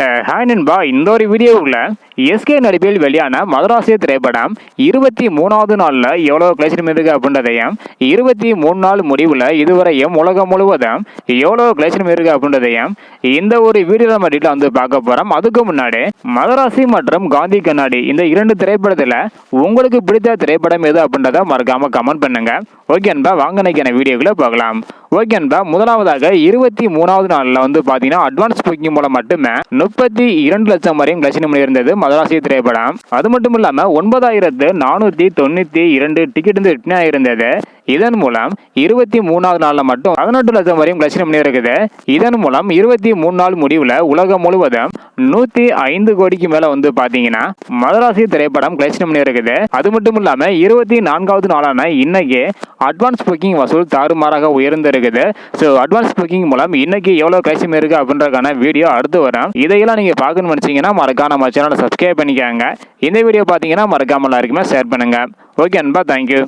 Hi நண்பா, இந்த ஒரு வீடியோவில் எஸ்கே நடிப்பில் வெளியான மதராசி திரைப்படம் 23வது நாளில் எவ்வளோ கலெக்ஷன் இருக்கு அப்படின்றதையும் 23 நாள் முடிவில் இதுவரையும் உலகம் முழுவதும் எவ்வளோ கலெக்ஷன் இருக்கு அப்படின்றதையும் இந்த ஒரு வீடியோவில் நம்ம டீட்டெயில் வந்து பார்க்க போகிறோம். அதுக்கு முன்னாடி மதராசி மற்றும் காந்தி கண்ணாடி இந்த இரண்டு திரைப்படத்தில் உங்களுக்கு பிடித்த திரைப்படம் எது அப்படின்றத மறக்காம கமெண்ட் பண்ணுங்க. ஓகே நண்பா, வாங்க நினைக்கிற வீடியோக்குள்ள பார்க்கலாம். ஓகே நண்பா, முதலாவதாக 23வது நாளில் வந்து பார்த்தீங்கன்னா அட்வான்ஸ் புக்கிங் மூலம் மட்டுமே 32 லட்சம் வரையும் கலெக்ஷன் பண்ணியிருந்தது மதராசி திரைப்படம். அது மட்டும் இல்லாம 9492 டிக்கெட் வந்து ரிட்டர்ன் ஆகியிருந்தது. இதன் மூலம் 23வது நாளில் மட்டும் 18 லட்சம் வரையும் கலெக்ஷன் பண்ணியிருக்குது. இதன் மூலம் 23 நாள் முடிவில் உலகம் முழுவதும் 105 கோடிக்கு மேல வந்து பாத்தீங்கன்னா மதராசி திரைப்படம் கலெக்ஷன் பண்ணியிருக்குது. அது மட்டும் இல்லாம 24வது நாளான இன்னைக்கு அட்வான்ஸ் புக்கிங் வசூல் தாறுமாறாக உயர்ந்திருக்குது. ஸோ அட்வான்ஸ் புக்கிங் மூலம் இன்னைக்கு எவ்வளவு கலெக்ஷன் இருக்கு அப்படின்றதுக்கான வீடியோ அடுத்து வரும். இதையெல்லாம் நீங்க பார்க்கணும்னு நினைச்சீங்கன்னா மறக்காம நம்ம சேனலை சப்ஸ்கிரைப் பண்ணிக்காங்க. இந்த வீடியோ பாத்தீங்கன்னா மறக்காம எல்லாருக்குமே ஷேர் பண்ணுங்க. ஓகே அன்பா, தேங்க்யூ.